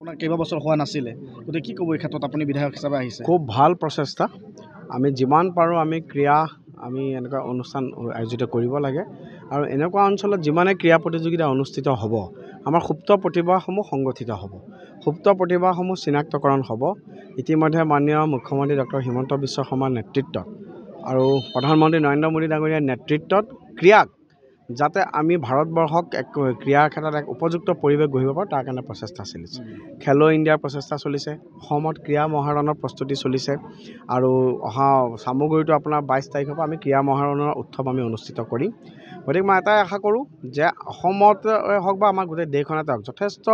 আপোনাৰ কেইবাবছৰ হোৱা নাছিলে, গতিকে কি ক'ব এই ক্ষেত্ৰত আপুনি বিধায়ক হিচাপে আহিছে? খুব ভাল প্ৰচেষ্টা। আমি যিমান পাৰোঁ আমি এনেকুৱা অনুষ্ঠান আয়োজিত কৰিব লাগে আৰু এনেকুৱা অঞ্চলত যিমানে ক্ৰীড়া প্ৰতিযোগিতা অনুষ্ঠিত হ'ব আমাৰ সুপ্ত প্ৰতিভাসমূহ সংগঠিত হ'ব, সুপ্ত প্ৰতিভাসমূহ চিনাক্তকৰণ হ'ব। ইতিমধ্যে মাননীয় মুখ্যমন্ত্ৰী ডক্টৰ হিমন্ত বিশ্ব শৰ্মাৰ নেতৃত্বত আৰু প্ৰধানমন্ত্ৰী নৰেন্দ্ৰ মোদী ডাঙৰীয়াৰ নেতৃত্বত ক্ৰীড়াক যাতে আমি ভাৰতবৰ্ষক এক ক্ৰীড়াৰ ক্ষেত্ৰত এক উপযুক্ত পৰিৱেশ গঢ়িব পাৰোঁ তাৰ কাৰণে প্ৰচেষ্টা চলিছে। খেলো ইণ্ডিয়াৰ প্ৰচেষ্টা চলিছে, অসমত ক্ৰীড়া মহাৰণৰ প্ৰস্তুতি চলিছে আৰু অহা চামগুৰিটো আপোনাৰ 22 তাৰিখৰ পৰা আমি ক্ৰীড়া মহাৰণৰ উৎসৱ আমি অনুষ্ঠিত কৰিম। গতিকে মই এটাই আশা কৰোঁ যে অসমতে হওক বা আমাৰ গোটেই দেশখনতে হওক যথেষ্ট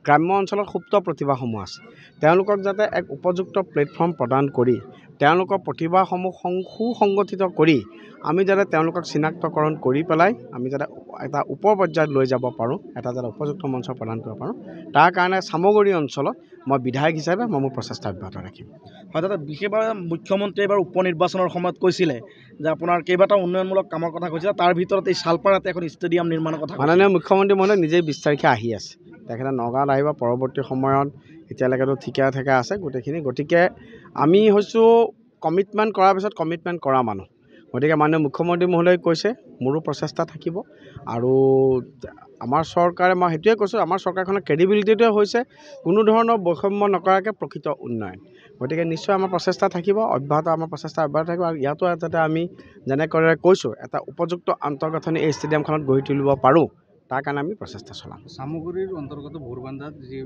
গ্ৰাম্য অঞ্চলত সুপ্ত প্ৰতিভাসমূহ আছে, তেওঁলোকক যাতে এক উপযুক্ত প্লেটফৰ্ম প্ৰদান কৰি তেওঁলোকৰ প্ৰতিভাসমূহ সুসংগঠিত কৰি আমি যাতে তেওঁলোকক চিনাক্তকৰণ কৰি পেলাই আমি যাতে এটা ওপৰ পৰ্যায়ত লৈ যাব পাৰোঁ, এটা যাতে উপযুক্ত মঞ্চ প্ৰদান কৰিব পাৰোঁ, তাৰ কাৰণে চামগুৰি অঞ্চলত মই বিধায়ক হিচাপে মই মোৰ প্ৰচেষ্টা অব্যাহত ৰাখিম। হয় দাদা, বিশেষভাৱে মুখ্যমন্ত্ৰীয়ে এবাৰ উপ নিৰ্বাচনৰ সময়ত কৈছিলে যে আপোনাৰ কেইবাটাও উন্নয়নমূলক কামৰ কথা কৈছিলে, তাৰ ভিতৰত এই শালপাৰাতে এখন ষ্টেডিয়াম নিৰ্মাণৰ কথা মাননীয় মুখ্যমন্ত্ৰী মহোদয় নিজেই 20 তাৰিখে আহি আছে, তেখেতে নগাঁৱত আহিব পৰৱৰ্তী সময়ত, এতিয়ালৈকেতো ঠিকে আছে গোটেইখিনি। গতিকে আমি হৈছোঁ কমিটমেণ্ট কৰাৰ পিছত কমিটমেণ্ট কৰা মানুহ, গতিকে মাননীয় মুখ্যমন্ত্ৰী মহোদয়ে কৈছে মোৰো প্ৰচেষ্টা থাকিব আৰু আমাৰ চৰকাৰে, মই সেইটোৱে কৈছোঁ, আমাৰ চৰকাৰখনৰ ক্ৰেডিবিলিটিটোৱে হৈছে কোনো ধৰণৰ বৈষম্য নকৰাকৈ প্ৰকৃত উন্নয়ন। গতিকে নিশ্চয় আমাৰ প্ৰচেষ্টা থাকিব, আমাৰ প্ৰচেষ্টা অব্যাহত থাকিব আৰু ইয়াতো যাতে আমি যেনেকৈ কৈছোঁ এটা উপযুক্ত আন্তঃগাঁথনি এই ষ্টেডিয়ামখনত গঢ়ি তুলিব পাৰোঁ তাৰ কাৰণে আমি প্ৰচেষ্টা চলাম। চামগুৰিৰ অন্তৰ্গত ভোৰবান্ধাত যি